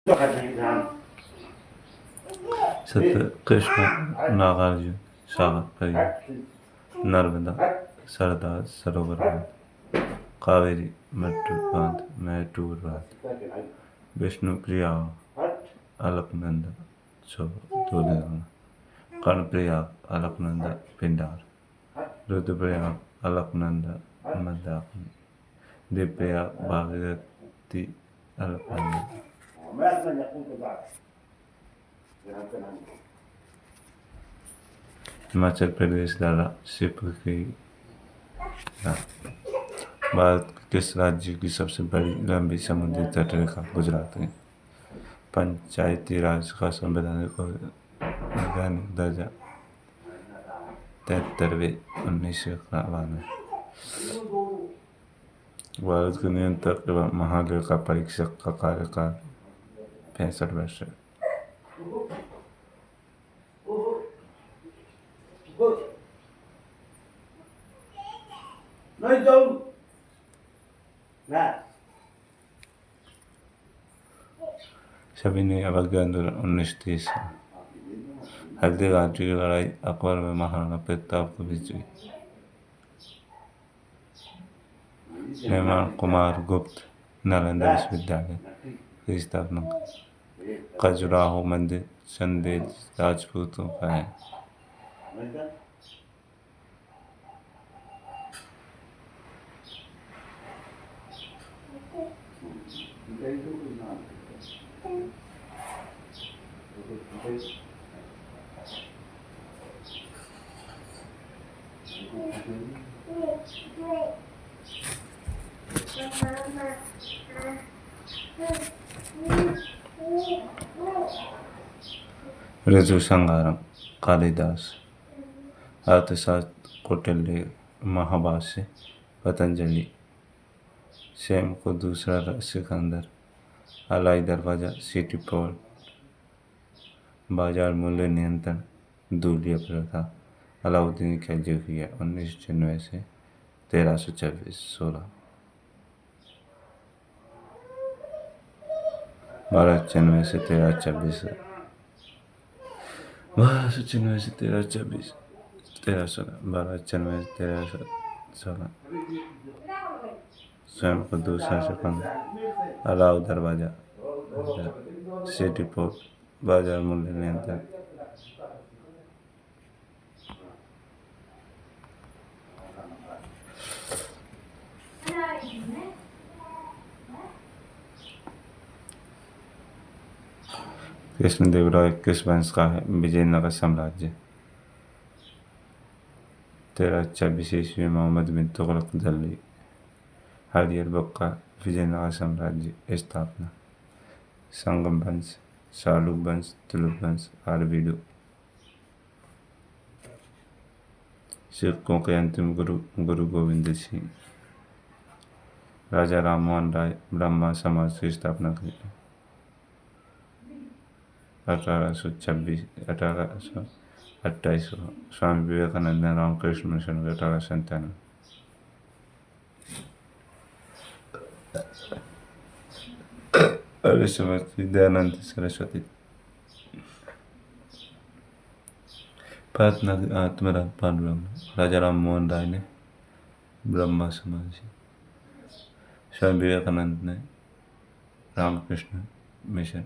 सत कृष्ण, नागार्जुन, सागर, परिया, नर्मदा, सरदार सरोवर बांध, कावेरी मैट्रिक बांध, मैटूर बांध, विष्णु प्रयाग, अलकनंदा, धूलिगंगा, कर्णप्रयाग, अलकनंदा, पिंडार, रुद्रप्रयाग, अलकनंदा, मंदाकिनी, देवप्रयाग, भागीरथी, अलकनंदा। हिमाचल प्रदेश दारा शिप की भारत के किस राज्य की सबसे बड़ी लंबी समुद्री तटरेखा गुजरात है? पंचायती राज का संवैधानिक और वैधानिक दर्जा 73वें 1991। भारत के नियंत्रक एवं महालेखा परीक्षक का कार्यकाल 65 वर्ष है। सभी ने अवज्ञा आंदोलन 1930। हल्दी घाटी की लड़ाई अकबर में महाराणा प्रताप के बीच हुई। निर्माण कुमार गुप्त नालंदा विश्वविद्यालय की स्थापना की। खजुराहो मंदिर चंदेल राजपूतों का है। ऋतु संहारम कालिदास। अर्थशास्त्र कौटिल्य, महाभाष्य पतंजलि। सेम को दूसरा सिकंदर। अलाई दरवाजा सिटी पोर्ट। बाजार मूल्य नियंत्रण दूल्य प्रथा अलाउद्दीन खिलजी किया 1996 से 1326। 16 1296 से 1326। 1296 से 1326। 1316 1296 से 1316। स्वयं को दूसरा सिकंदर। अलाउ दरवाजा सिटी पोर्ट। बाजार मूल्य नियंत्रण। कृष्णदेवराय किस वंश का है? विजयनगर साम्राज्य। 1326 ईस्वी मोहम्मद बिन तुगलक दिल्ली। हरियर बुक्का विजयनगर साम्राज्य स्थापना। संगम वंश, चालुक वंश, तुलुक वंश, आरबीडो। सिखों के अंतिम गुरु गुरु गोविंद सिंह। राजा राम मोहन राय ब्रह्मा समाज की स्थापना की। 1826 1828। स्वामी विवेकानंद ने रामकृष्ण मिशन के 1897। सरस्वती दयानंद सरस्वती। प्रार्थना आत्मराम पांडुरंग। राजा राम मोहन राय ने ब्रह्मा समाज। स्वामी विवेकानंद ने रामकृष्ण मिशन।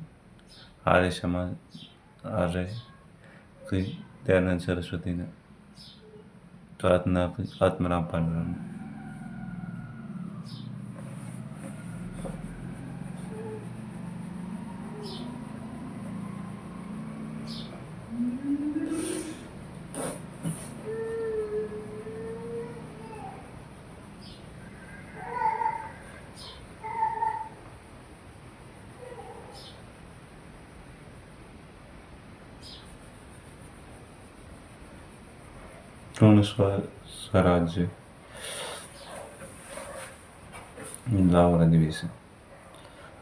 आर्य समाज आर्य की दयानंद सरस्वती ने प्रार्थना की आत्मराम पांडुरंग ने। पूर्ण स्वराज्य लाहौर अधिवेशन।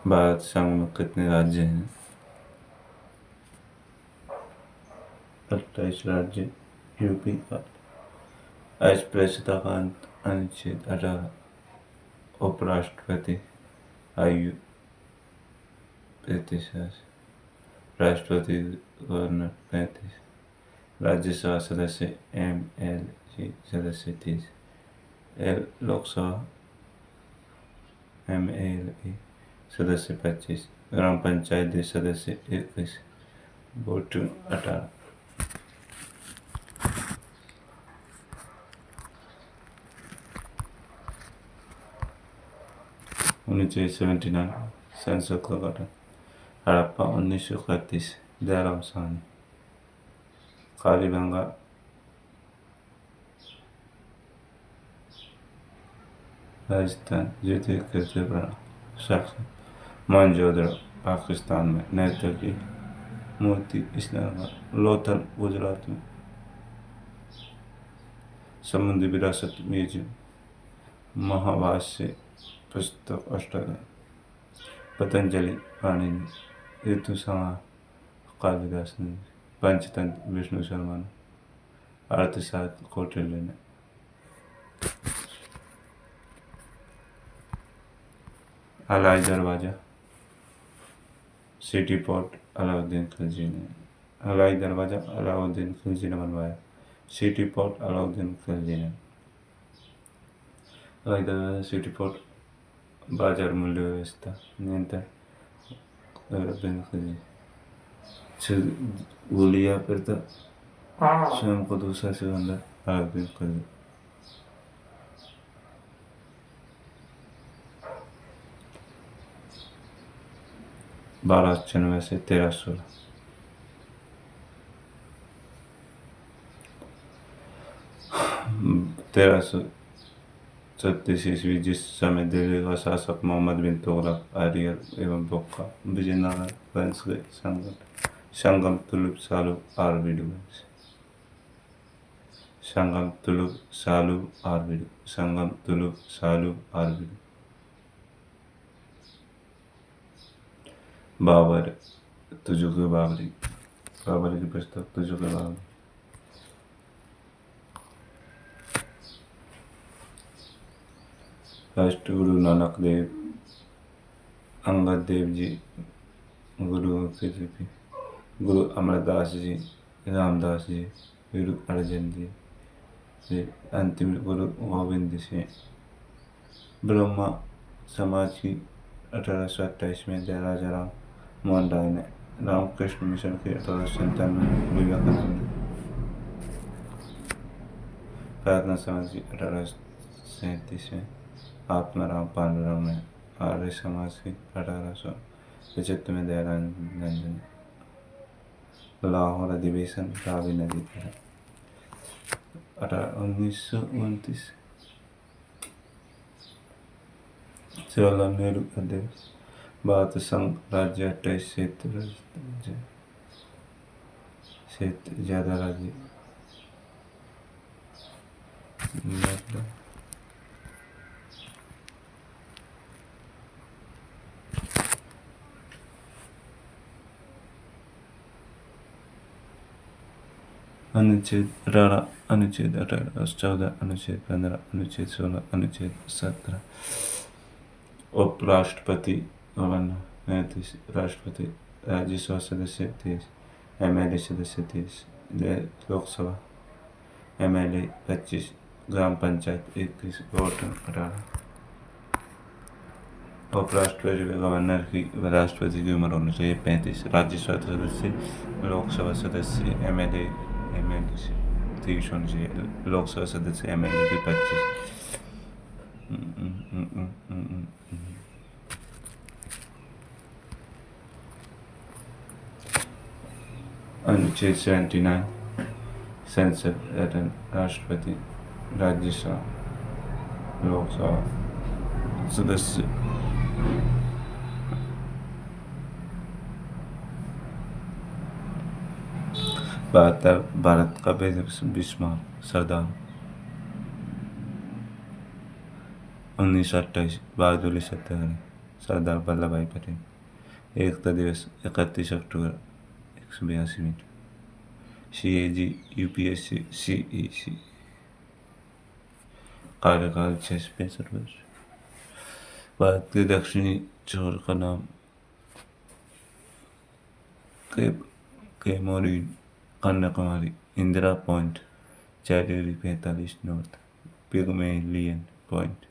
भारत संघ में कितने राज्य हैं? 28 राज्य। यूपी का अस्पृश्यता का अनुच्छेद 18। उपराष्ट्रपति आयु 35 राष्ट्रपति गवर्नर 35 राज्यसभा सदस्य एम एल जी सदस्य 30 लोकसभा एम एल ए सदस्य 25 ग्राम पंचायत सदस्य 21 वोटिंग 18 1979 संसद का गठन हड़प्पा 1931 दयाराम साहनी कालीबंगा राजस्थान द्वितीय कृषि प्रणाली साक्ष्य मोहनजोदड़ो पाकिस्तान में नेत्र की मूर्ति इस्लामाबाद लोथल गुजरात में समुद्री विरासत म्यूजियम महाभाष्य पुस्तक ऑस्ट्रेलिया पतंजलि पाणिनि ऋतु संहार कालिदास ने पंचतंत्र विष्णु शर्मा ने अर्थशास्त्र कौटिल्य ने हवाई दरवाजा सिटी पोर्ट अलाउद्दीन खिलजी ने हवाई दरवाजा अलाउद्दीन खिलजी ने बनवाया सिटी पोर्ट अलाउद्दीन खिलजी ने हवाई दरवाजा सिटी पोर्ट बाजार मूल्य व्यवस्था नियंत्रण अलाउद्दीन खिलजी गोलियां फिर तो स्वयं को दूसरा सिकंदर अलाउद्दीन खिलजी 1296 से 1316 1336 ईस्वी जिस समय दिल्ली का शासक मोहम्मद बिन तुगलक आर्यर एवं बुक्का विजयनगर वंश के संगम तुलुक सालू आरबीडू संगम तुलुक सालू आरबीडू संगम तुलुक सालू आरबीडू बाबर तुजुक बाबरी बाबरी की पुस्तक तुजुक बाबरी राष्ट्र गुरु नानक देव अंगद देव जी गुरु अमरदास जी रामदास जी गुरु अर्जन जी फिर अंतिम गुरु गोविंद सिंह ब्रह्मा समाज की 1828 में जय राजा राम मोहन राय ने रामकृष्ण मिशन की 1897 में विवेकानंद प्रार्थना समाज की 1837 में आत्माराम पांडुरंग ने आर्य समाज की 1875 में दयानंद ने लाहौर अधिवेशन रावी नदी पर 1929 जवाहरलाल नेहरू अध्यक्ष भारत संघ राज्य 28 क्षेत्र ज्यादा राज्य अनुच्छेद 18 अनुच्छेद 18 14 अनुच्छेद 15 अनुच्छेद 16 अनुच्छेद 17 उपराष्ट्रपति गवर्नर 35 राष्ट्रपति राज्यसभा सदस्य 30 एमएलए सदस्य 30 लोकसभा एमएलए 25 ग्राम पंचायत 21 वोटिंग 18 उपराष्ट्रपति गवर्नर की राष्ट्रपति की उम्र होनी चाहिए 35 राज्यसभा सदस्य लोकसभा सदस्य एमएलए 30 होनी चाहिए लोकसभा सदस्य एमएलए की 25 अनुच्छेद 79 संसद राष्ट्रपति राज्यसभा लोकसभा सदस्य भारत का बिस्मार सरदार 1928 बहादुरी सत्याग्रह सरदार वल्लभ भाई पटेल एकता दिवस 31 अक्टूबर 182 मिनट CAG UPSC CEC कार्यकाल 6 से 65 वर्ष भारत के दक्षिणी छोर का नाम कैमोरीन, कन्याकुमारी, इंदिरा पॉइंट, चैरियरी 45 नॉर्थ, पिगमेलियन पॉइंट।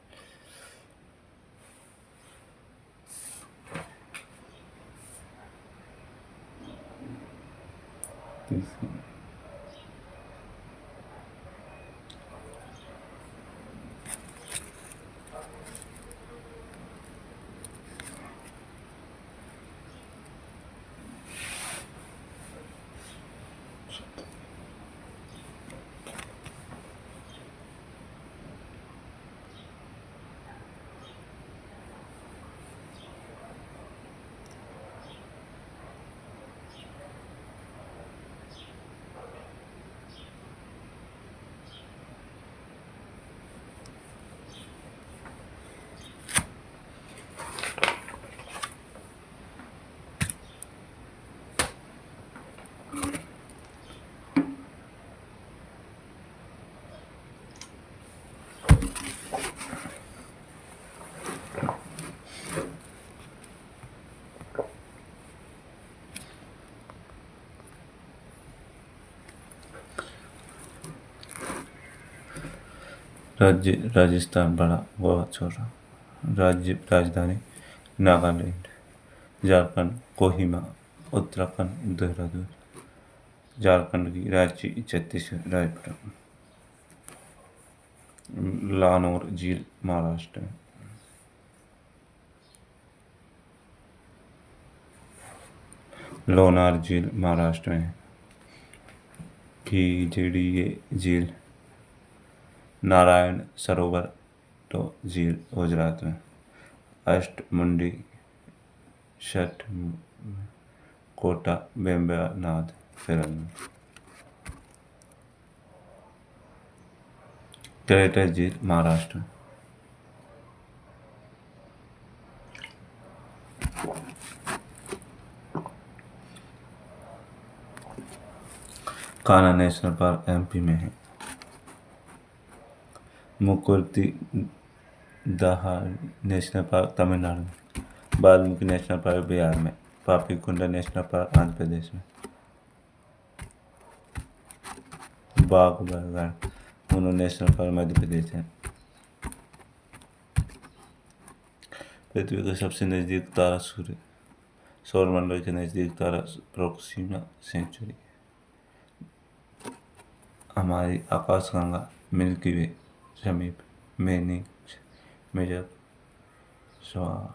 राज्य राजस्थान, बड़ा गोवा छोटा। राज्य राजधानी नागालैंड। झारखंड कोहिमा। उत्तराखंड देहरादून। झारखंड की रांची, छत्तीसगढ़ रायपुर। लानोर झील महाराष्ट्र में। लोनार झील महाराष्ट्र में। खीजड़ीये झील। नारायण सरोवर तो झील गुजरात में। अष्टमुंडी, छठ कोटा, बेम्बनाथ केरल में। ग्रेटर झील महाराष्ट्र में। कान्हा नेशनल पार्क एमपी में है। मुकुर्ती दाहाड़ी नेशनल पार्क तमिलनाडु में। वाल्मीकि नेशनल पार्क बिहार में। पापीकुंडा नेशनल पार्क आंध्र प्रदेश में। बाघ उनो नेशनल पार्क मध्य प्रदेश है। पृथ्वी के सबसे नजदीक तारा सूर्य। सौरमंडल के नजदीक तारा प्रोक्सिमा सेंचुरी। हमारी आकाशगंगा मिल्की वे समीप मेनिक्स मेजर स्वार।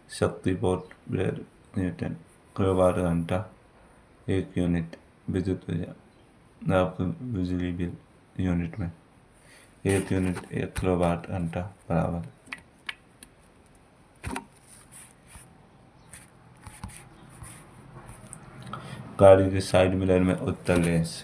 शक्ति पोर्ट ब्लेयर न्यूटन किलोवाट घंटा 1 यूनिट विद्युत ऊर्जा। आपके बिजली बिल यूनिट में 1 यूनिट 1 किलोवाट घंटा बराबर। गाड़ी के साइड मिरर में उत्तर लेंस।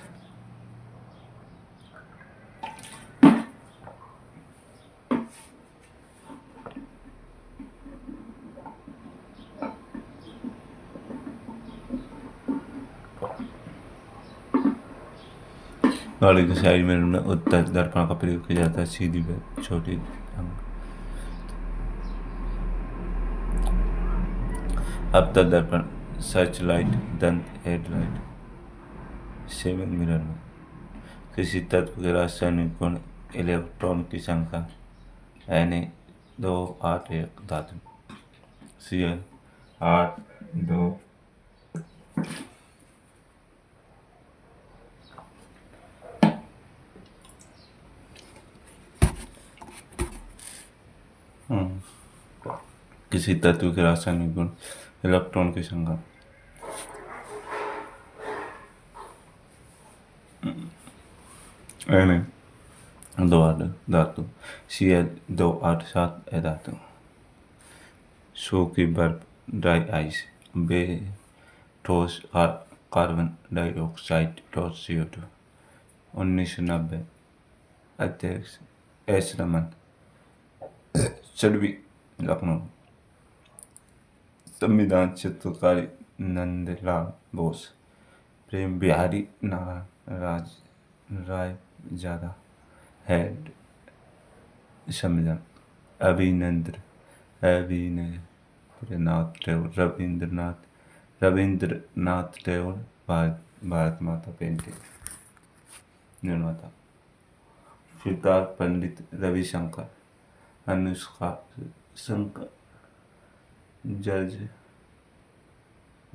गाड़ी के साइड मिरर में उत्तर दर्पण का प्रयोग किया जाता है। सीधी व छोटी अंक। अवतल दर्पण, सर्च लाइट, दंत हेडलाइट। सेवन मिरर में किसी तत्व के रासायनिक गुण, इलेक्ट्रॉन की संख्या। Na281 धातु। Cl 8 2 किसी तत्व के रासायनिक गुण, इलेक्ट्रॉन की संख्या। Na2 धातु। Cl 287 धातु। सूखी बर्फ, ड्राई आइस। बे ठोस कार्बन डाइऑक्साइड CO2। 1990 अध्यक्ष एस रमन। छठवीं लखनऊ। संविधान चित्रकारी नंदलाल बोस। प्रेम बिहारी नारायण राय ज्यादा हेड संविधान। अभिनंद्र रविंद्रनाथ रविंद्रनाथ टैगोर भारत माता पेंटिंग निर्माता। सितार पंडित रविशंकर, अनुष्का शंकर, जज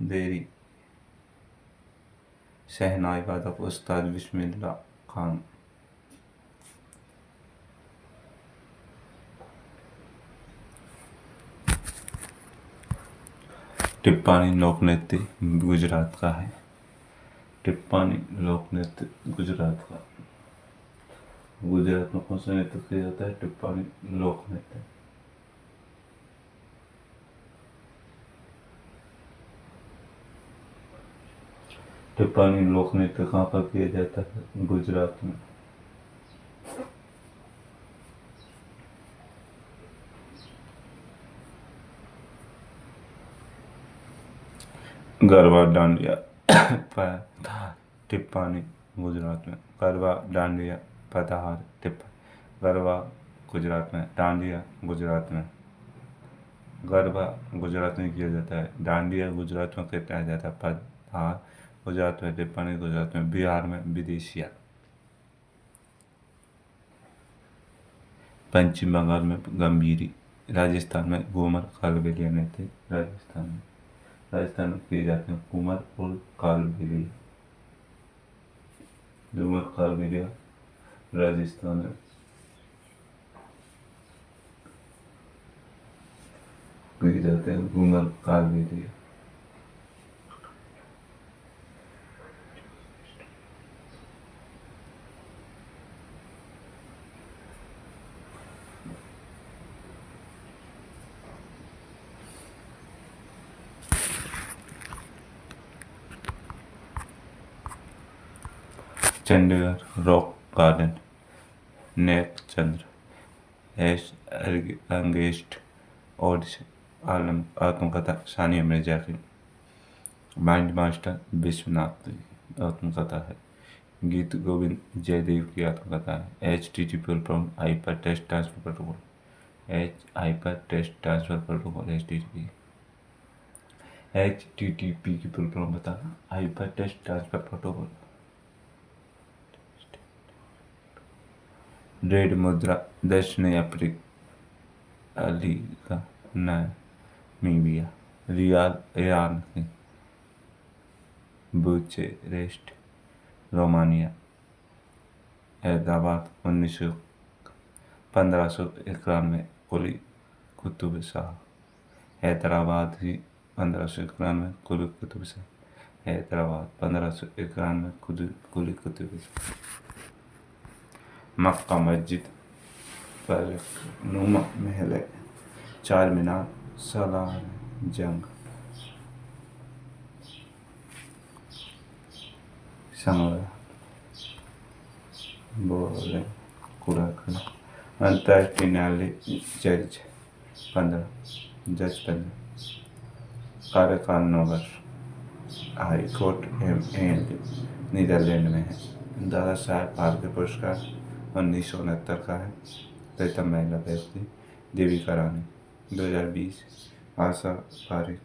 देरी, शहनाई वादक उस्ताद बिस्मिल्लाह खान। टिप्पाणी लोक नृत्य गुजरात का है। टिप्पाणी लोक नृत्य गुजरात का। गुजरात में कौन सा नृत्य किया जाता है? टिप्पाणी लोक नृत्य। टिप्पाणी लोक नृत्य कहाँ पर किया जाता है? गुजरात में। गरबा डांडिया पताहार टिप्पाणी गुजरात में। गरबा डांडिया पताहार टिप्पाणी। गरबा गुजरात में, डांडिया गुजरात में। गरबा गुजरात में किया जाता है, डांडिया गुजरात में किया जाता है, पताहार गुजरात में, टिप्पाणी गुजरात में। बिहार में विदेशिया। पश्चिम बंगाल में गंभीरी। राजस्थान में घूमर कालबेलिया नृत्य। राजस्थान में किए जाते हैं घूमर और कालबेलिया। घूमर कालबेलिया राजस्थान में। किए जाते हैं घूमर कालबेलिया। चंडीगढ़ रॉक गार्डन, नेक चंद्र, एस अंगेस्ट, ओडिसी आलम आत्मकथा सानिया मिर्जा की। माइंड मास्टर विश्वनाथ की आत्मकथा है। गीत गोविंद जयदेव की आत्मकथा है। HTTP hyper text transfer protocol. Hyper text transfer protocol HTTP की फुल फॉर्म बताना। Hyper text transfer protocol. रेड मुद्रा दक्षिणी अफ्रीका का नामीबिया। रियाल ईरान की। Bucharest Romania. हैदराबाद 1591 कुली कुतुब शाह। हैदराबाद ही 1591 कुली कुतुब शाह। हैदराबाद 1591 कुली कुतुब शाह। मक्का मस्जिद पर नुमा महल, चार मीनार, सालार जंग। संग्रह बोले कुराखंड। अंतर्राष्ट्रीय न्यायालय जज 15। कार्यकाल 9 वर्ष। हाई कोर्ट नीदरलैंड में है। दादा साहब फाल्के पुरस्कार 1969 का है। प्रथम महिला व्यक्ति देविका रानी। 2020 आशा पारिक।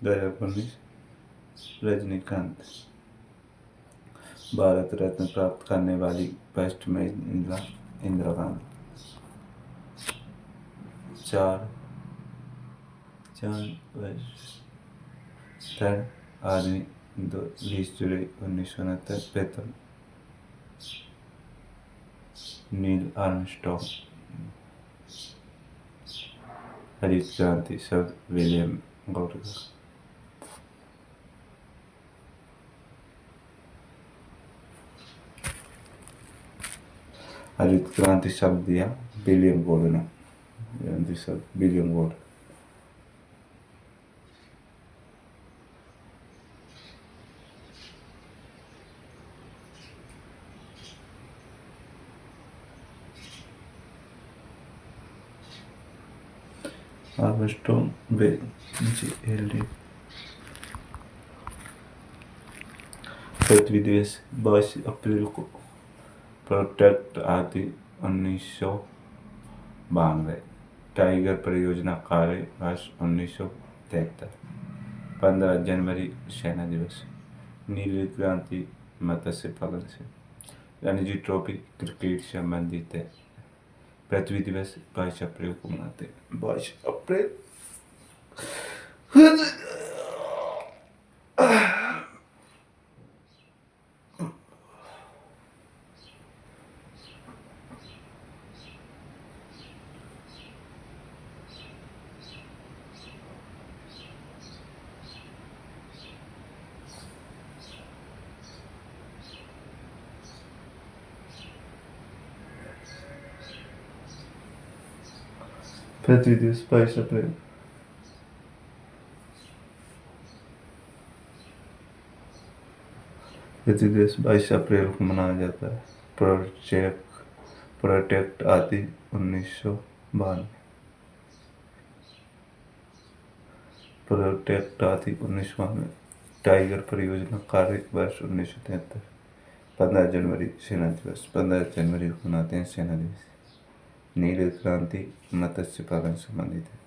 2019 रजनीकांत। भारत रत्न प्राप्त करने वाली फर्स्ट महिला इंदिरा गांधी। 4 वर्ष। आदमी 20 जुलाई 1969। प्रथम नील आर्मस्ट्रॉन्ग। हरित क्रांति शब्द विलियम गॉडकर। हरित क्रांति शब्द दिया विलियम गॉड ने। William God. Armstrong BGLD। पृथ्वी दिवस 22 अप्रैल को। प्रोटेक्ट आदि 1992। टाइगर परियोजना कार्य वर्ष 1973। 15 जनवरी सेना दिवस। नीली क्रांति मत्स्य पालन से। रणजी ट्रॉफी क्रिकेट से संबंधित है। पृथ्वी दिवस 22 अप्रैल को मनाते हैं। 22 अप्रैल। पृथ्वी दिवस 22 अप्रैल। पृथ्वी दिवस 22 अप्रैल को मनाया जाता है। प्रोटेक्ट आदि 1992। प्रोटेक्ट आदि 1992। टाइगर परियोजना कार्य वर्ष 1973। 15 जनवरी सेना दिवस। 15 जनवरी को मनाते हैं सेना दिवस। नील क्रांति मत्स्य पालन से संबंधित है।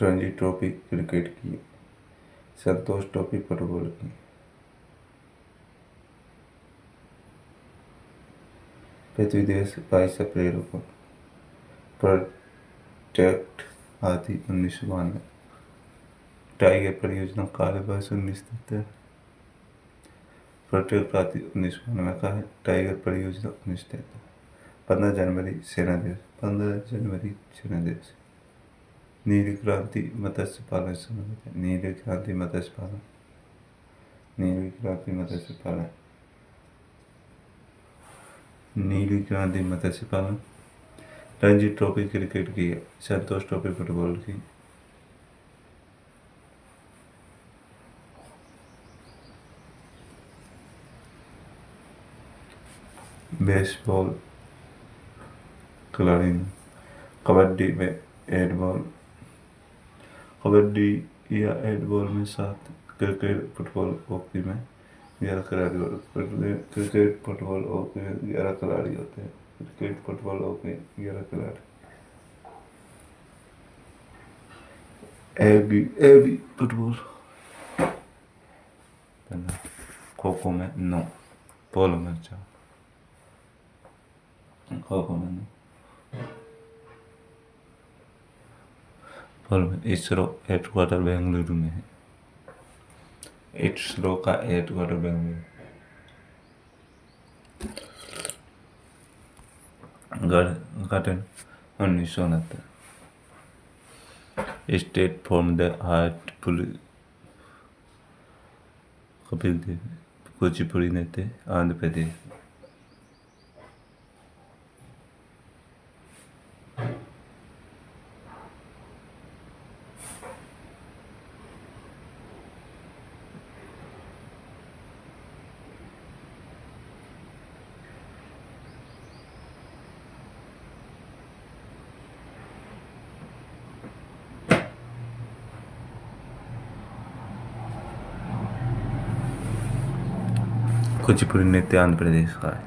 रणजी ट्रॉफी क्रिकेट की। संतोष ट्रॉफी फुटबॉल की। पृथ्वी दिवस 22 अप्रैल को। प्रोटेक्ट आदि 1992। टाइगर परियोजना कार्य वर्ष 1973। प्रोटेक्ट आदि 1992 का है। टाइगर परियोजना 1973। 15 जनवरी सेना दिवस। 15 जनवरी सेना दिवस। नीली क्रांति मत्स्य पालन से संबंधित है। नीली क्रांति मत्स्य पालन। नीली क्रांति मत्स्य पालन। नीली क्रांति मत्स्य पालन। रणजी ट्रॉफी क्रिकेट की है। संतोष ट्रॉफी फुटबॉल की। बेसबॉल खिलाड़ी। कबड्डी में 8 बॉल। कबड्डी या 8 बॉल में 7। क्रिकेट फुटबॉल हॉकी में 11 खिलाड़ी होते हैं। क्रिकेट फुटबॉल हॉकी में 11 खिलाड़ी होते हैं। क्रिकेट फुटबॉल हॉकी 11 खिलाड़ी। एबी फुटबॉल। खो खो में 9। पोलो में 4। खो खो में 9। पोलो में इसरो हेडक्वार्टर बेंगलुरु में है। इसरो का हेडक्वार्टर बेंगलुरु। गठन 1969। State from the heart Kapil Dev Kuchipudi नृत्य आंध्र प्रदेश। कुचिपुड़ी नृत्य आंध्र प्रदेश का है।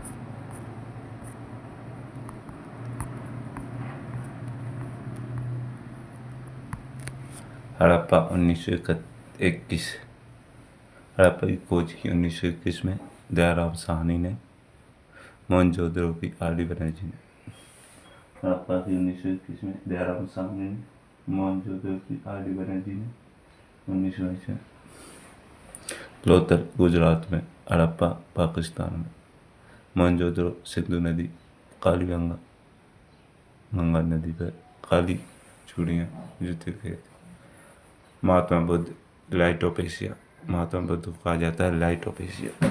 हड़प्पा 1921। हड़प्पा की खोज की 1921 में दयाराम साहनी ने। मोहनजोदड़ो की आर.डी. बनर्जी ने। हड़प्पा की 1921 में दयाराम साहनी ने। मोहनजोदड़ो की आर.डी. बनर्जी ने 1922। लोथल गुजरात में। हड़प्पा पाकिस्तान में। मोहनजोदड़ो सिंधु नदी काली गंगा नदी पर काली चूड़ियाँ जूते थे। Mahatma Buddha light of Asia. Mahatma Buddha को कहा जाता है light of Asia.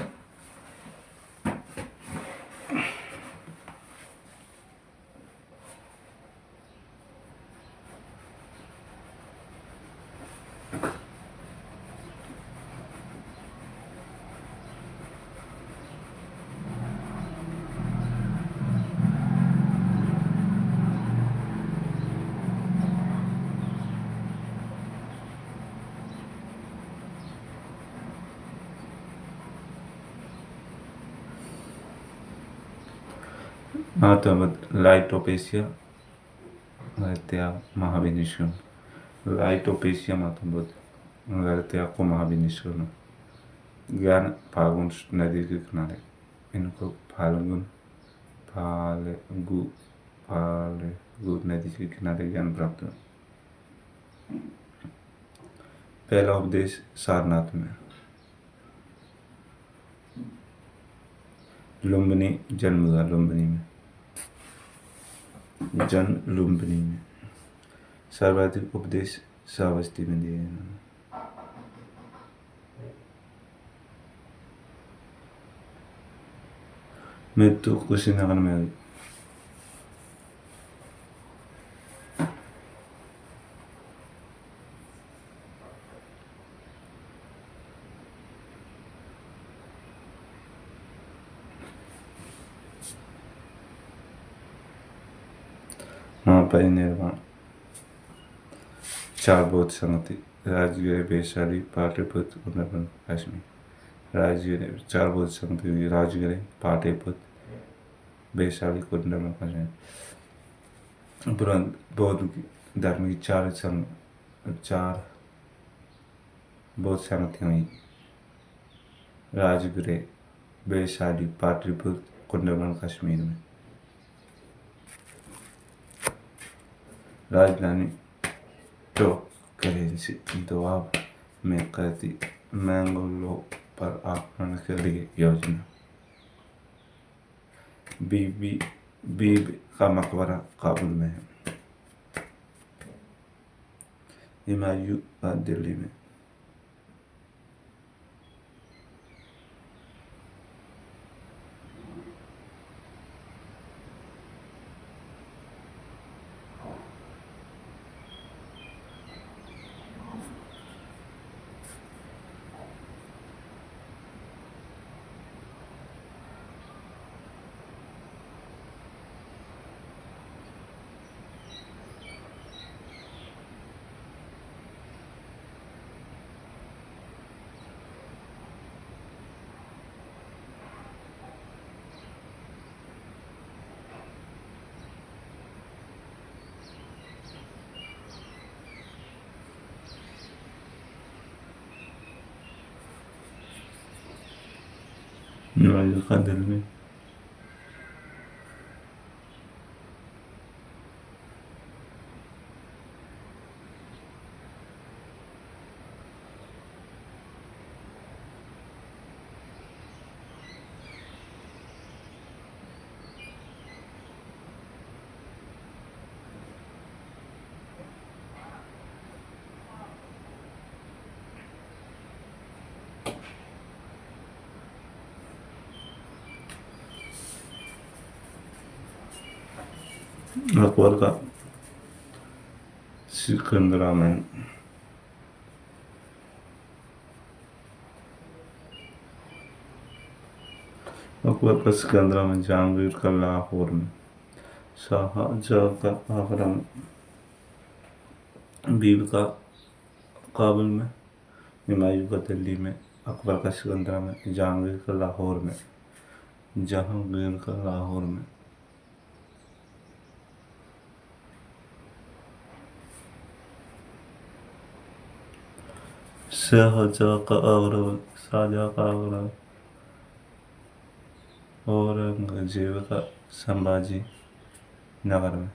Mahatma Buddha light of Asia महाविनिशम लाइटोपेशिया मातुबुध गर्त्या को महाविनिशुन ज्ञान फाल्गुन नदी के किनारे इनको फाल्गु फाल्गु नदी के किनारे ज्ञान प्राप्त हुआ। पहला उपदेश सारनाथ में। लुम्बिनी जन्म हुआ लुम्बिनी में, जन्म लुम्बिनी में। सर्वाधिक उपदेश श्रावस्ती में दिए इन्होंने। मृत्यु कुशीनगर में हुई। महापरिनिर्वाण। चार बौद्ध संगति राजगिर वैशाली पाटलिपुत्र कुंदन कश्मीर। राजगिर चार बौद्ध संगति हुई राजगिर पाटलिपुत्र वैशाली कुंदन कश्मीर। बौद्ध धर्म की चार बौद्ध संगति हुई राजगिर वैशाली पाटलिपुत्र कुंदन कश्मीर में। राजधानी टोकरेंसी दोआब में करती मैंगलोर पर आक्रमण के लिए योजना। बीबी का मकबरा काबुल में है। हुमायूं का दिल्ली में। हुमायूं का दिल्ली में। अकबर का सिकंदरामैन। अकबर का सिकंदरामैन। जहांगीर का लाहौर में। शाहजहां का आगरा में। बीबी का काबुल में। हुमायूं का दिल्ली में। अकबर का सिकंदरामैन। जहांगीर का लाहौर में। जहांगीर का लाहौर में। शाहजहां का आगरा में। शाहजहां का आगरा में। औरंगजेब का संभाजी नगर में।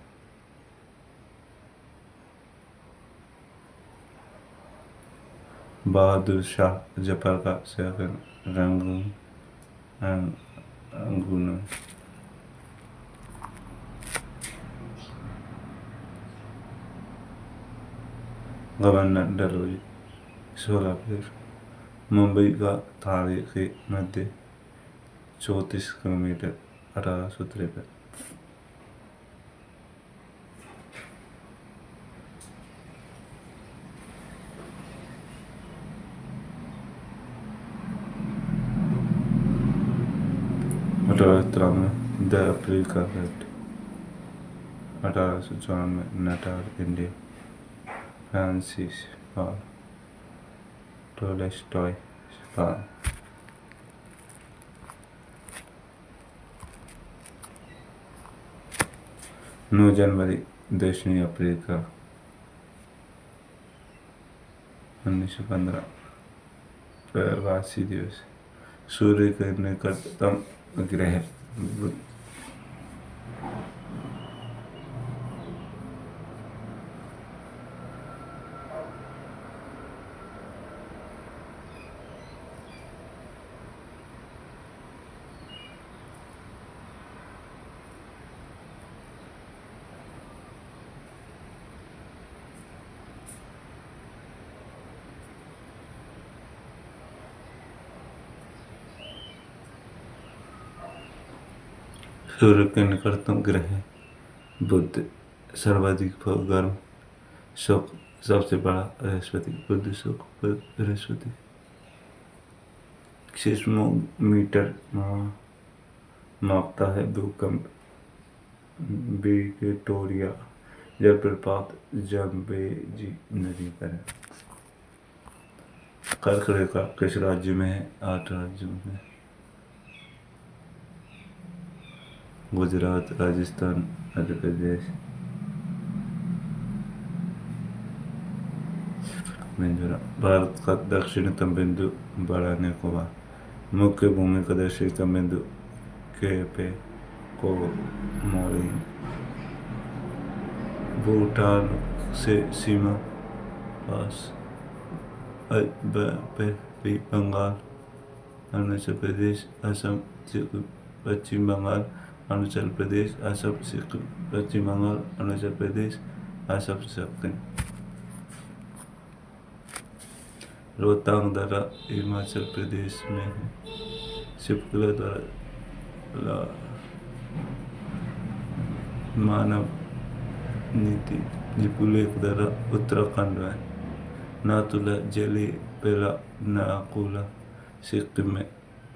बहादुर शाह जफर का सेकंड रंगून में। Governor Dalhousie Solapur. मुंबई का तारीखी मध्य 34 kilometre 1853। The Africa gate 1854। Natal India Francis Tolstoy Spain. 9 जनवरी दक्षिणी अफ्रीका। 1915 प्रवासी दिवस। सूर्य के निकटतम ग्रह बुध। सूर्य के निकटतम ग्रह बुध। सर्वाधिक गर्म शुक्र। सबसे बड़ा बृहस्पति। बुध शुक्र बृहस्पति। सिस्मोमीटर मापता है भूकंप। विक्टोरिया जलप्रपात जम्बेजी नदी पर है। कर्क रेखा किस राज्य में है? 8 राज्यों में। गुजरात, राजस्थान, मध्य प्रदेश, मिजोरम। भारत का दक्षिणतम बिंदु बड़ा निकोबार। मुख्य भूमि का दक्षिणतम बिंदु केपे कोमोरिन। भूटान से सीमा पास बंगाल, अरुणाचल प्रदेश, असम, सिक्किम, पश्चिम बंगाल, अरुणाचल प्रदेश, असम, सिक्किम, पश्चिम बंगाल, अरुणाचल प्रदेश, असम, सिक्किम। रोहतांग दर्रा हिमाचल प्रदेश में है। शिपकुला दर्रा मानव नीति। जिपुलेक दर्रा उत्तराखंड में। नाथुला जेली पेला नाकुला सिक्किम में।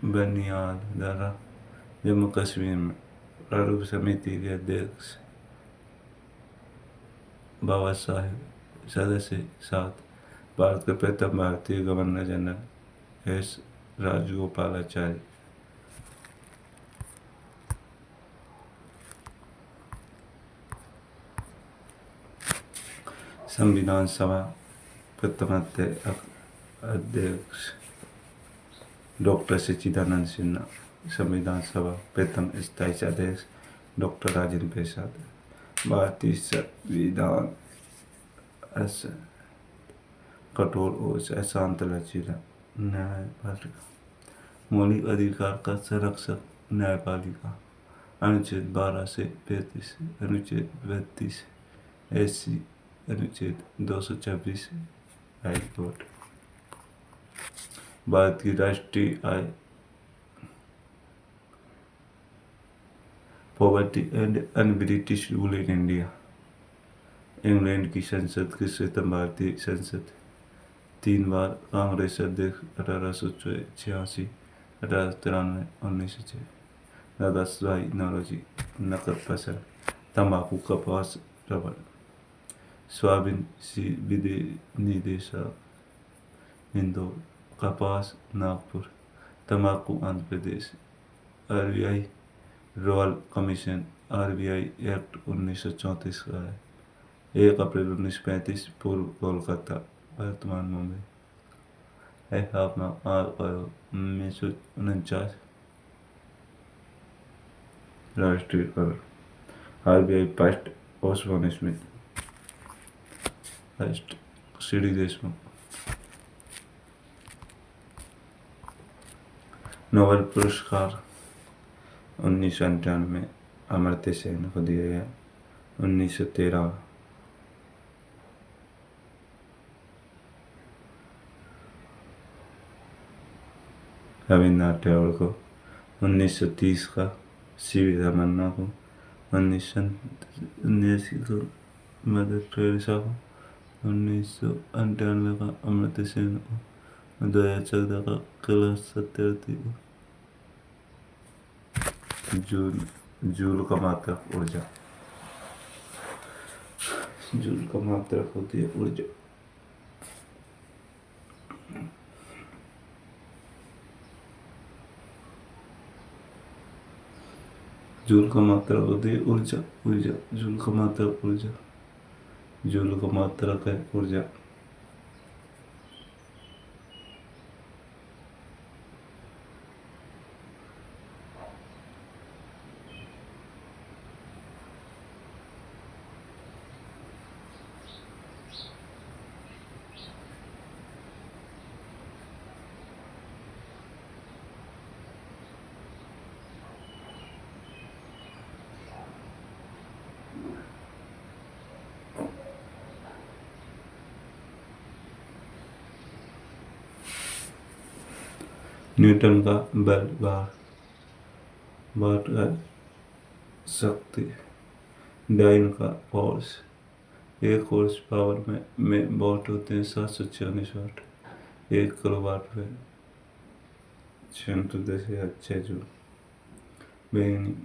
बनियाल दर्रा जम्मू कश्मीर में। प्रारूप समिति के अध्यक्ष बाबा साहेब। सदस्य 7। भारत के प्रथम भारतीय गवर्नर जनरल एस राजगोपालाचारी। संविधान सभा प्रथम अध्यक्ष डॉक्टर सच्चिदानंद सिन्हा। संविधान सभा प्रथम स्थायी अध्यक्ष डॉक्टर राजेंद्र प्रसाद। भारतीय संविधान कठोर और अशांत लचीला न्यायपालिका। मौलिक अधिकार का संरक्षक न्यायपालिका। अनुच्छेद 12 से 35। अनुच्छेद 32 SC। अनुच्छेद 226 हाई कोर्ट। भारत की राष्ट्रीय आय। Poverty and un British rule in India. England की संसद की स्वतंत्र भारतीय संसद। 3 बार कांग्रेस अध्यक्ष 1886, 1893, 1906। दादा भाई नौरोजी। नकद फसल। तंबाकू, कपास, रबड़। सोयाबीन निदेशक इंदौर। कपास नागपुर। तंबाकू Andhra Pradesh. RBI royal commission. RBI act 1934 का है। 1 अप्रैल 1935 पूर्व कोलकाता, वर्तमान मुंबई। है स्थापना 8 करोड़ 1949। राष्ट्रीय कर। RBI first Osborne Smith. First CD Deshmukh. Nobel पुरस्कार 1998 में अमर्त्य सेन को दिया गया। 1913 रविन्द्रनाथ टैगोर को। 1930 का CV रमन्ना को। 1979 को मदर टेरेसा को। 1998 का अमर्त्य सेन को। 2014 का कैलाश सत्यार्थी को। जूल का मात्रक ऊर्जा। जूल का मात्रक होती है ऊर्जा। जूल का मात्रक होती है ऊर्जा। ऊर्जा जूल का मात्रक ऊर्जा। जूल का मात्रक है ऊर्जा। न्यूटन का बल भार का शक्ति, डाइन का फोर्स। एक हॉर्स पावर में वॉट होते हैं 746 वाट। 1 किलोवाट में 6 जूल। बेनी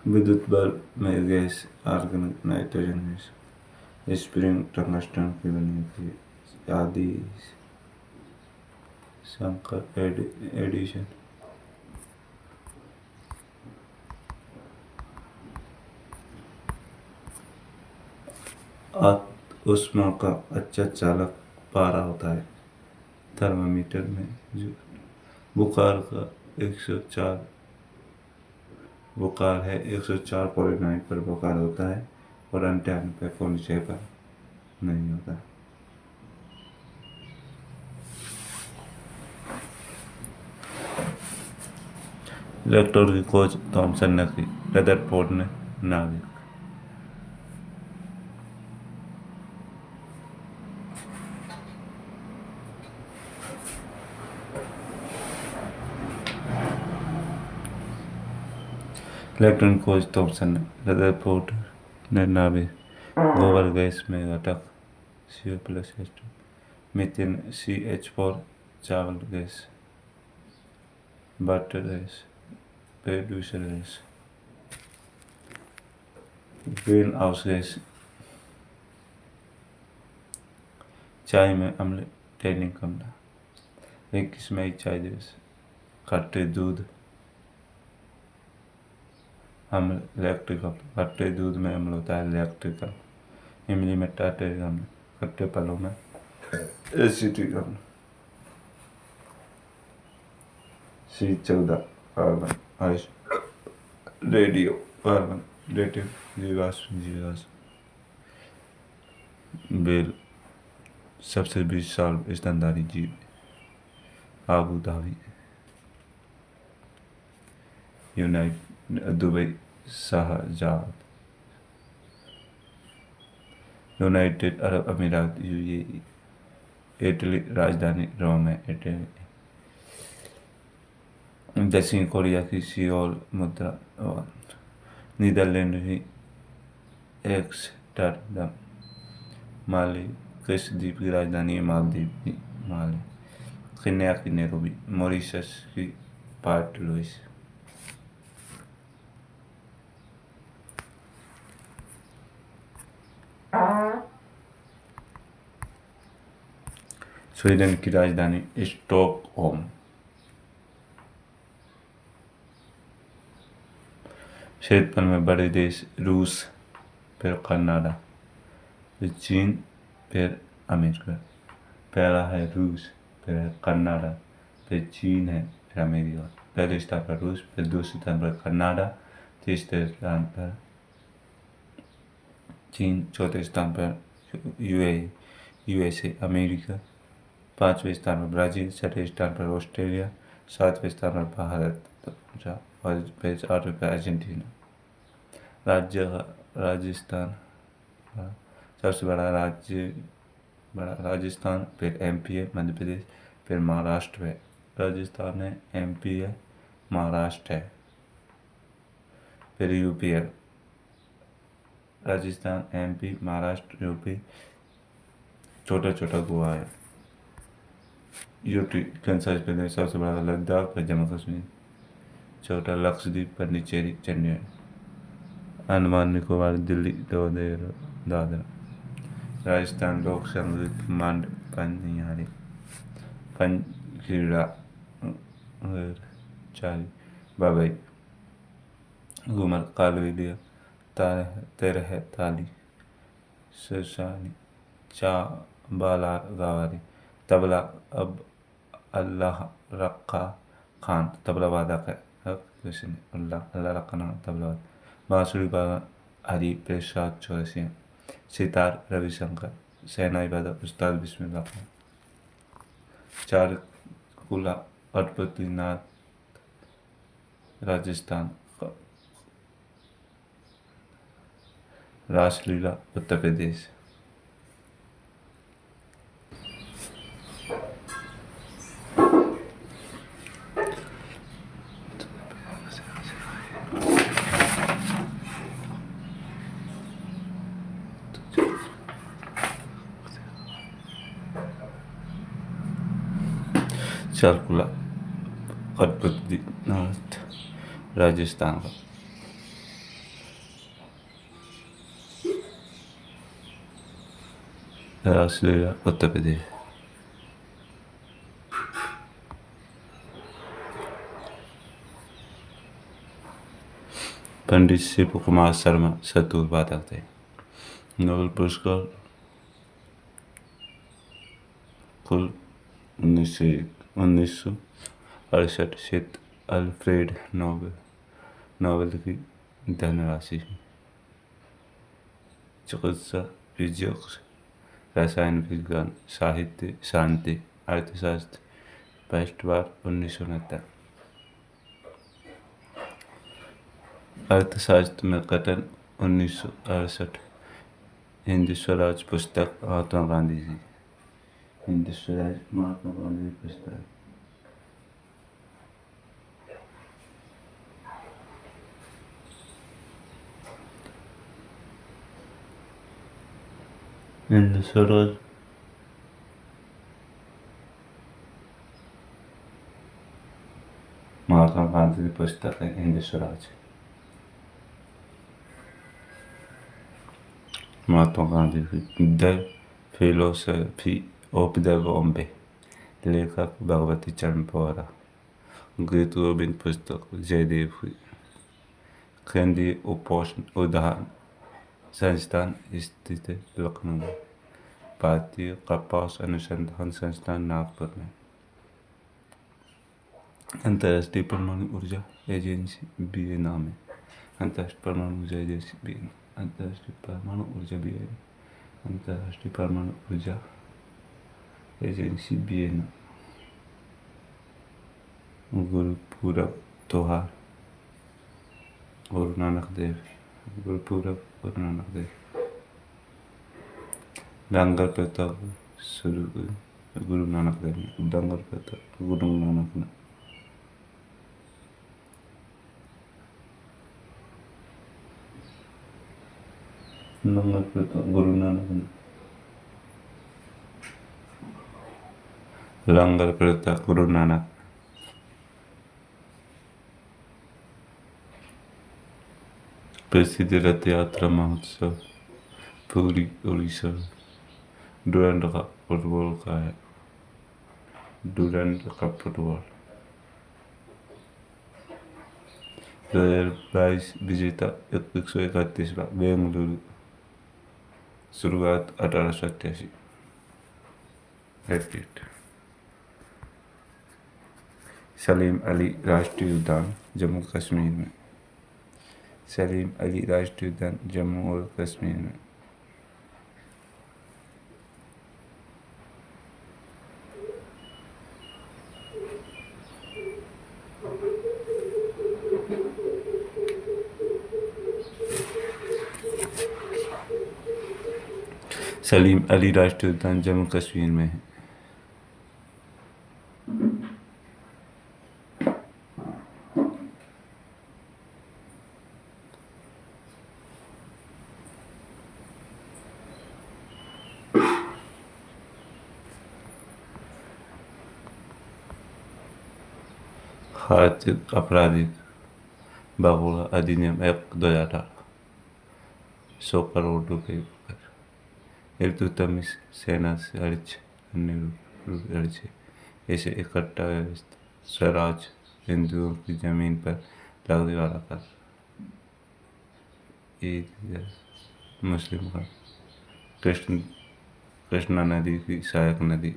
विद्युत बल्ब में gas organic nitrogen gas, spring tungsten की बनी होती है आदि। शंकर एडिशन ऊष्मा का अच्छा चालक पारा होता है थर्मामीटर में। जो बुखार का 104 बुखार है 104.9 पर बुखार होता है और 98.6 पर नहीं होता। इलेक्ट्रॉन की खोज थॉमसन ने की, रदरफोर्ड ने नाविक। इलेक्ट्रॉन खोज थॉमसन ने, रदरफोर्ड ने नाविक। गोबर गैस में घटक CO+H2, मीथेन CH4, चावल gas, water gas, producer gas, green house gas. चाय में अम्ल टैनिक अम्ल। 21 मई चाय दिवस। खट्टे दूध अम्ल लैक्टिक अम्ल। खट्टे दूध में अम्ल होता है लैक्टिक अम्ल। इमली में टार्टरिक अम्ल। खट्टे फलों में एसिटिक अम्ल। C14 कार्बन रेडियो कार्बन डेटिव जीवाश्म। बेल सबसे 20 साल स्तनधारी जीव। आबू धाबी, दुबई, शाहजाद, United Arab Emirates UAE, Italy राजधानी रोम है इटली। दक्षिण कोरिया की सियोल मुद्रा। नीदरलैंड की एम्स्टर्डम। माली किस द्वीप की राजधानी है? मालदीव की माले। केन्या की नैरोबी। मॉरिशस की पोर्ट लुइस। स्वीडन की राजधानी स्टॉकहोम। क्षेत्रफल में बड़े देश रूस, फिर कनाडा, फिर चीन, फिर अमेरिका। पहला है रूस, फिर है कनाडा, फिर चीन है, फिर अमेरिका। पहले स्थान पर रूस, फिर दूसरे स्थान पर कनाडा, तीसरे स्थान पर चीन, चौथे स्थान पर USA अमेरिका, पांचवें स्थान पर ब्राजील, छठे स्थान पर ऑस्ट्रेलिया, सातवें स्थान पर भारत और फिर आठवें पर अर्जेंटीना। राज्य राजस्थान, सबसे बड़ा राजस्थान, फिर MP है, मध्य प्रदेश, फिर महाराष्ट्र है। राजस्थान है, MP है, महाराष्ट्र है, फिर UP है। राजस्थान, MP, महाराष्ट्र, UP, छोटा छोटा गोवा है। यूटी केंद्रशासित प्रदेश सबसे बड़ा लद्दाख, फिर जम्मू कश्मीर, छोटा लक्षद्वीप, पन्डीचेरी, चंडीगढ़। अंडमान निकोबार, दिल्ली, दादरा। राजस्थान लोक संगीत मांड पनियारी, पंचक्रीड़ा, चारी, बाबई, घूमर, कालवेलिया, तेरह ताली, सुसानी, चा, बालार गावारी। तबला अब अल्लाह रखा खान, तबला वादक है कृष्ण अल्लाह रखा नाम तबला वादक। बांसुरी बाबा हरि प्रसाद चौरसिया। सितार रविशंकर। शहनाई वादक उस्ताद बिस्मिल्लाह खान। चारकुला पशुपतिनाथ राजस्थान। रासलीला उत्तर प्रदेश। चालकुला बद्रीनाथ राजस्थान का। रासलीला उत्तर प्रदेश। पंडित शिव कुमार शर्मा सतुर वादक थे। नोबेल पुरस्कार कुल 1968 से अल्फ्रेड नोबेल की धनराशि। चिकित्सा, फिजिक्स, रसायन विज्ञान, साहित्य, शांति, अर्थशास्त्र, फर्स्ट बार 1969। अर्थशास्त्र में कथन 1968। हिंदी स्वराज पुस्तक महात्मा गांधी जी। हिंदी स्वराज महात्मा गांधी पुस्तक। हिंदी स्वराज महात्मा गांधी की पुस्तक है हिंदी स्वराज। महात्मा गांधी की the philosophy of the Bombay. लेखक भगवती चरण पवारा। गीत गोविंद पुस्तक जयदेव हुई। केंद्रीय उपोषण उद्यान संस्थान स्थित है लखनऊ में। भारतीय कपास अनुसंधान संस्थान नागपुर में। अंतर्राष्ट्रीय परमाणु ऊर्जा एजेंसी वियना में। अंतर्राष्ट्रीय परमाणु ऊर्जा एजेंसी वियना। अंतर्राष्ट्रीय परमाणु ऊर्जा वियना। अंतर्राष्ट्रीय परमाणु ऊर्जा एजेंसी वियना। गुरुपूरब त्योहार गुरु नानक देव। गुरुपूरब गुरु नानक देव। लंगर प्रथा शुरू गुरु नानक देव ने। लंगर प्रथा गुरु नानक ने। लंगर प्रथा गुरु नानक ने। लंगर प्रथा गुरु नानक। प्रसिद्ध रथ यात्रा महोत्सव पूरी उड़ीसा। डुरंड कप फुटबॉल का है। डुरंड कप फुटबॉल 2022 विजेता 131वां बेंगलुरु। शुरुआत 1888। सलीम अली राष्ट्रीय उद्यान जम्मू कश्मीर में। सलीम अली राष्ट्रीय उद्यान जम्मू और कश्मीर में। सलीम अली राष्ट्रीय उद्यान जम्मू कश्मीर में है। आर्थिक आपराधिक बागुड़ा अधिनियम एक्ट 2018 100 करोड़ रुपए पर। इल्तुतमिश सेना से लड़े। इसे इकट्ठा व्यवस्था स्वराज हिंदुओं की जमीन पर लगने वाला कर। ईद मुस्लिम का कृष्णा नदी की सहायक नदी।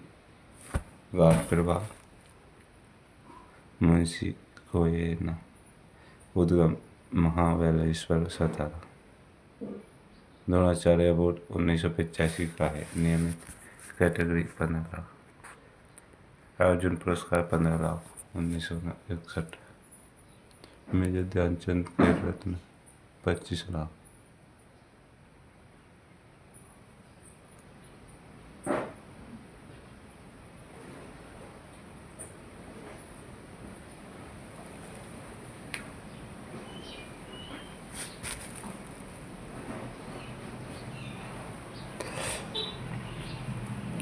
घाट प्रवाह मुंशी कोयना। उद्गम महाबलेश्वर सतारा। द्रोणाचार्य अवार्ड 1985 का है। नियमित कैटेगरी 15 लाख। अर्जुन पुरस्कार 15 लाख 1961। मेजर ध्यानचंद खेल रत्न 25 लाख।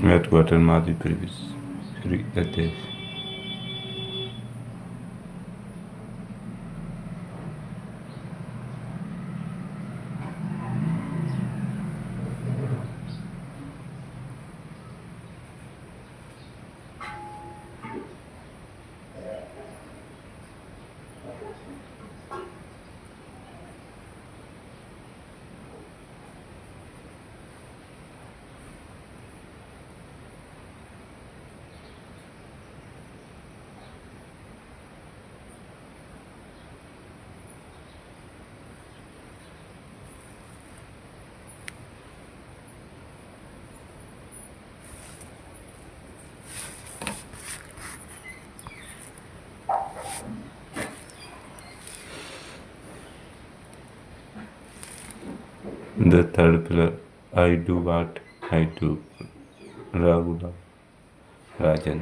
हेडक्वार्टर माधी प्रवेश श्री अध्यक्ष। The third pillar, I do what I do. Raghuram Rajan,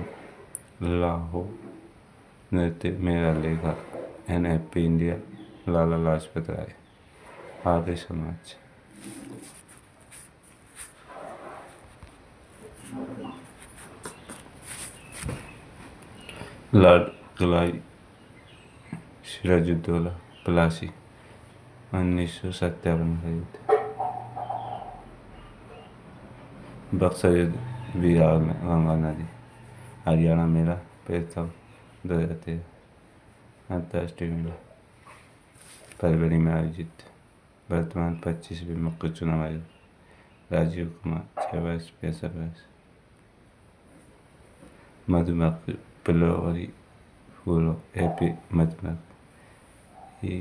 Lahore, नृत्य मेरा लेखा, NFP India, Lala Lajpat Rai, Arya Samaj. Lord Clive Siraj-ud-Daulah Plassey, 1957 का युद्ध। बक्सर युद्ध, बिहार में गंगा नदी, हरियाणा मेला, प्रस्ताव 2013। अंतर्राष्ट्रीय मेला फरवरी में आयोजित। वर्तमान 25वें मुख्य चुनाव आयोग, राजीव कुमार, 6 वर्ष 65 वर्ष। मधुमक्खी पिलोरी फूलों, हैप्पी मधुमक्खी।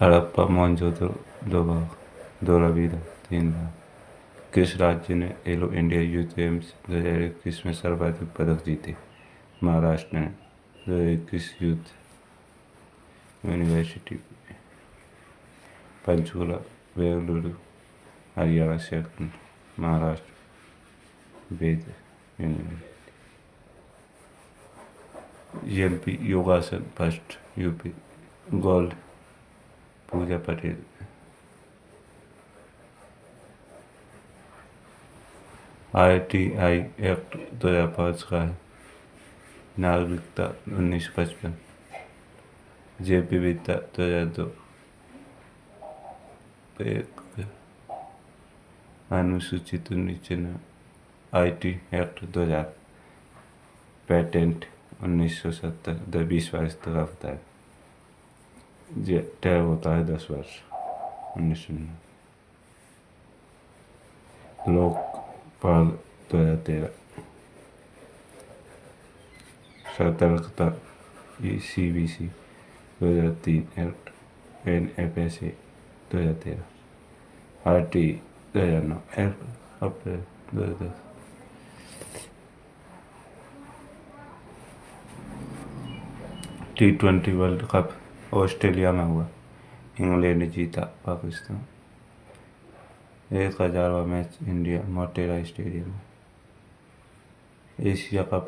हड़प्पा मोहनजोदड़ो 2 भाग, धोलावीरा 3 भाग। किस राज्य ने एलो इंडिया यूथ गेम्स 2021 में सर्वाधिक पदक जीते? महाराष्ट्र ने 2021 youth university, Panchkula, Bengaluru, Haryana second, Maharashtra Ved university. MP योगासन first, UP gold, Pooja Patel. ITI act 2005 का है। नागरिकता 1955। जैव विविधता 2002। अनुसूचित 19 IT एक्ट 2000। पेटेंट 1970 20 वर्ष तक होता है। टैग होता है 10 वर्ष 1990। लोकपाल 2013। सतर्कता CBC 2003 act, NFSA 2013। RT 2009 act, अप्रैल 2010। T20 वर्ल्ड कप ऑस्ट्रेलिया में हुआ, इंग्लैंड ने जीता पाकिस्तान। 1000वां मैच इंडिया मोटेरा स्टेडियम में। एशिया कप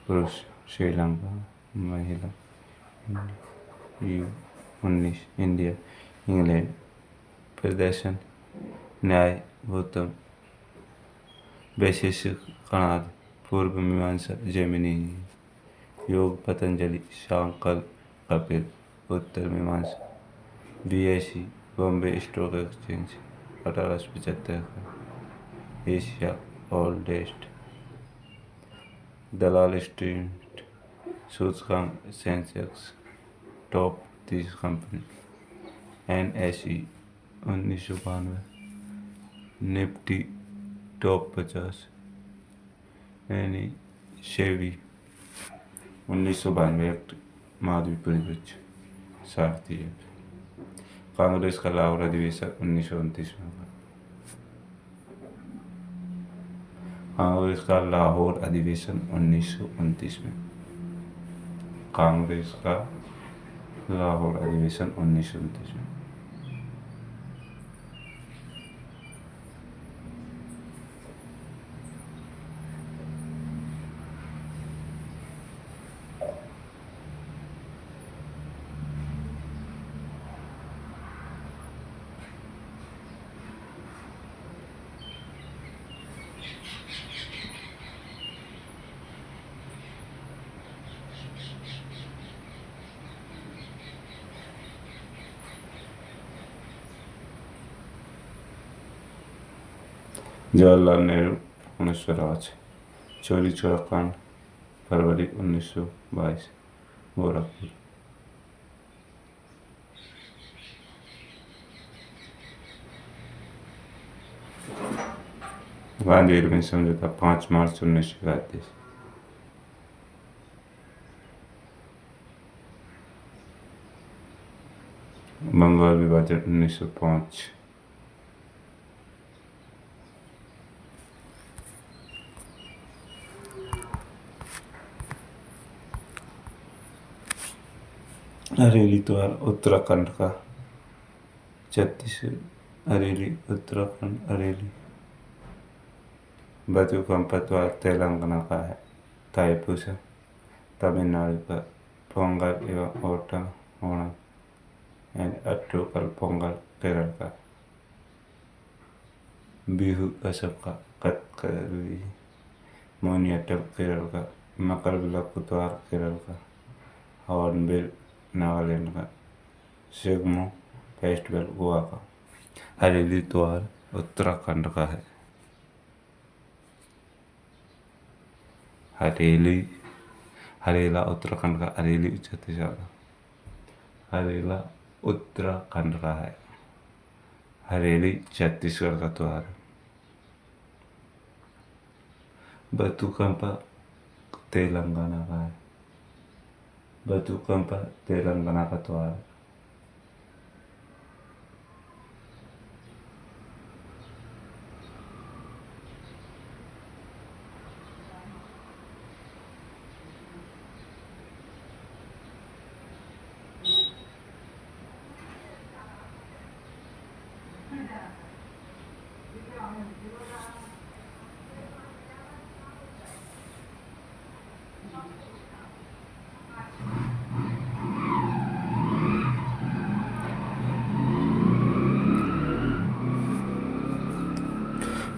पुरुष, श्रीलंका महिला, U19 इंडिया इंग्लैंड। प्रदर्शन, न्याय गौतम, वैशेषिक कणाद, पूर्व मीमांसा जेमिनी, योग पतंजलि, सांकल कपिल, उत्तर मीमांसा BSE बॉम्बे स्टॉक एक्सचेंज 1875 का। Asia oldest. दलाल स्ट्रीट सूचकांक, Sensex top 30 company, NSE 1992। Nifty top 50, SEBI 1992 act, Madhavi Puri bridge, Sarathi. Congress का लाहौर अधिवेशन 1929 में हुआ। कांग्रेस का लाहौर अधिवेशन 1929 में। कांग्रेस का लाहौर अधिवेशन 1929 में। जवाहरलाल नेहरू पुण्य स्वराज, चोरी चोरा कांड, फरवरी 1922, गोरखपुर। गांधी इरविन समझौता 5 मार्च 1931। बंगाल विभाजन 1905। हरेली त्योहार उत्तराखंड का। छत्तीसगढ़ हरेली, उत्तराखंड हरेली। बथुकम्पा त्योहार तेलंगाना का है। थाईपुसम तमिलनाडु का। पोंगल एवं ओणम एंड अट्टूकल पोंगल केरल का। बिहू असम का। कथकली मोहिनीअट्टम केरल का। मकरविलक्कू त्योहार केरल का। हॉर्नबिल नागालैंड का। सेगमो फेस्टिवल गोवा का। हरेली त्योहार उत्तराखंड का है। हरेली हरेला उत्तराखंड का। हरेली छत्तीसगढ़ का। हरेला उत्तराखंड का है। हरेली छत्तीसगढ़ का त्योहार है। बथुकम्पा तेलंगाना का है। बथुकम्पा तेलंगाना का त्योहार है।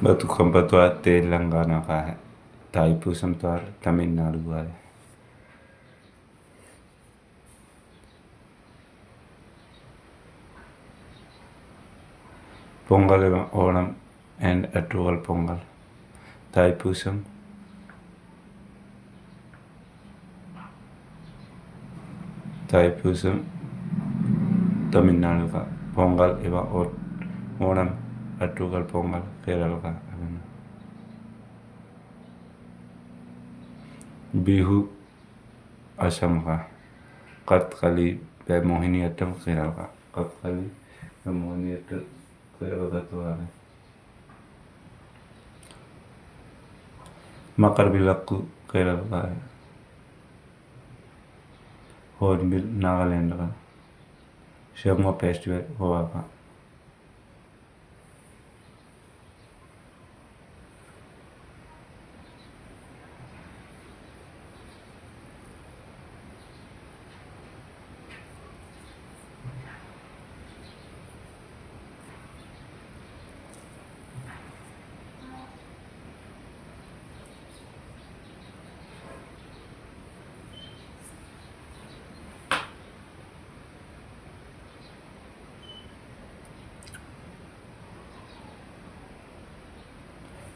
बथुकम्पा त्योहार तेलंगाना का है। थाईपुसम त्योहार तमिलनाडु का है। पोंगल एवं ओणम एंड अट्टूकल पोंगल। थाईपुसम थाईपुसम तमिलनाडु का। पोंगल एवं ओणम अट्टूकल पोंगल केरल का। बिहू असम का। कथकली व मोहिनीअट्टम केरल का। कथकली व मोहिनीअट्टम केरल का त्योहार है। मकरविलक्कू केरल का है। हॉर्नबिल नागालैंड का। सेगमो फेस्टिवल गोवा का।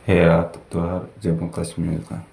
हेरात त्योहार जम्मू कश्मीर का।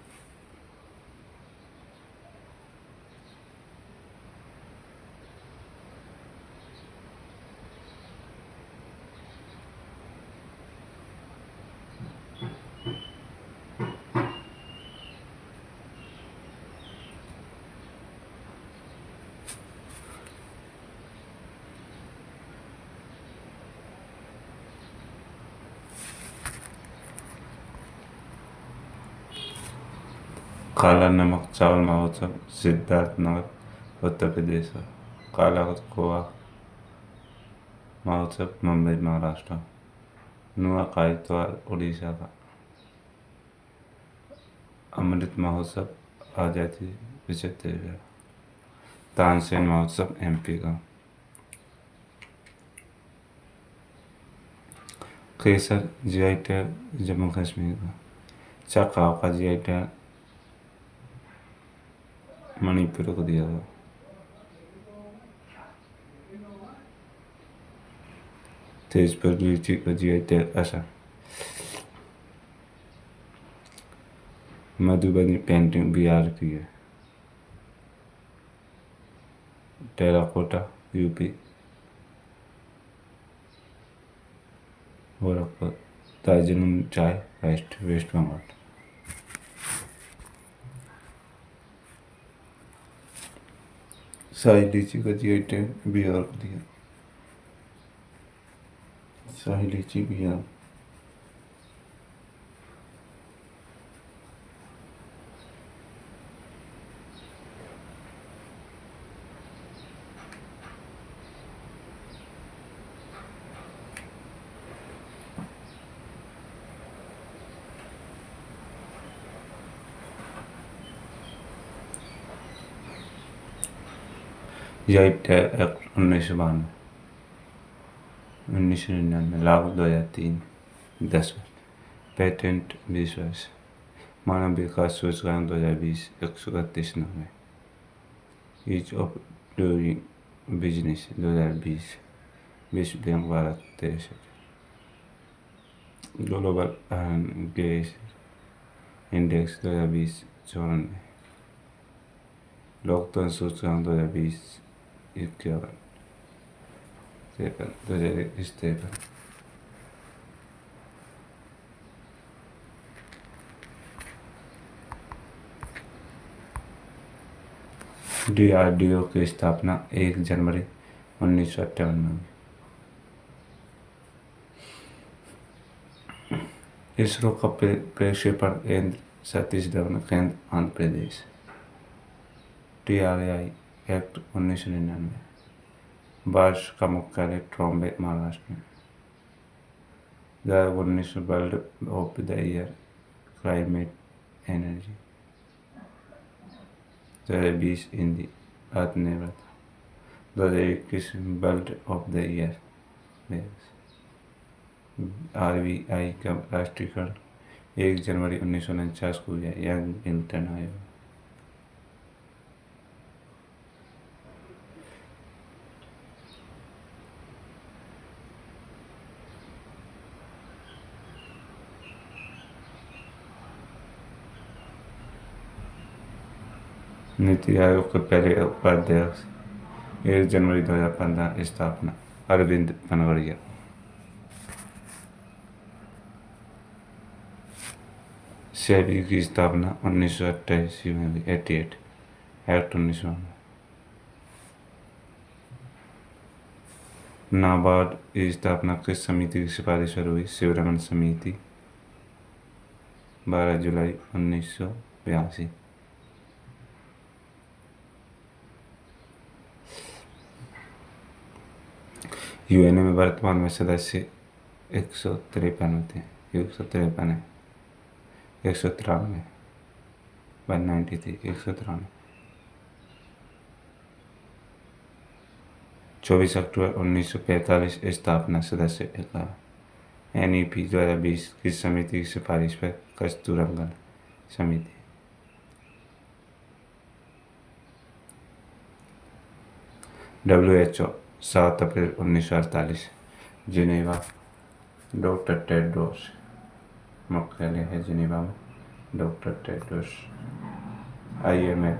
काला नमक चावल महोत्सव सिद्धार्थनगर उत्तर प्रदेश का। काला गोवा महोत्सव मुंबई महाराष्ट्र। नुआखाई त्योहार उड़ीसा का। अमृत महोत्सव आज़ादी 75। तानसेन महोत्सव एमपी का। केसर जीआई टैग जम्मू कश्मीर का। चकाव का जीआई टैग मणिपुर को दिया गया। तेजपुर लीची का GI tag Assam. Madhubani painting Bihar की है। Terracotta UP. गोरखपुर। दार्जिलिंग चाय वेस्ट बंगाल। शाही लीची का जीआई टैग बिहार को दिया। शाही लीची बिहार। ज़ाइड एक्ट 1992 लागू 2003 10 वर्ष। पेटेंट 20 वर्ष। मानव विकास सूचकांक 2020 131 नंबर। ईज ऑफ डूइंग बिजनेस 2020 विश्व bank Bharat 63। Global gas index 2020 94। लोकतंत्र सूचकांक 2020 51 53। DRDO की स्थापना 1 जनवरी 1958 में। इसरो का प्रक्षेपण केंद्र सतीश धवन केंद्र आंध्र प्रदेश। TRAI act 1999। बार्श का मुख्यालय ट्रॉम्बे महाराष्ट्र में। 2019 world of the year climate energy. 2020 Hindi आत्मनिर्भरता। 2021 world of the year RBI का राष्ट्रीयकरण 1 जनवरी 1949 को हुआ। यंग इंटर्न आयोग। नीति आयोग के पहले उपाध्यक्ष 1 जनवरी 2015 स्थापना अरविंद पनवड़िया। सेबी की स्थापना 1988 में हुई। 88 एक्ट 1992। नाबार्ड की स्थापना किस समिति की सिफारिश पर हुई? शिवरमन समिति 12 जुलाई 1982। यूएनओ में वर्तमान में सदस्य 153 होते हैं। 153 है। 193 193 193। 24 अक्टूबर 1945 स्थापना सदस्य 11। NEP 2020 किस समिति की सिफारिश पर? कस्तूररंगन समिति। WHO 7 April 1948 Geneva. Doctor Tedros मुख्यालय है जिनेवा में। Doctor Tedros. IMF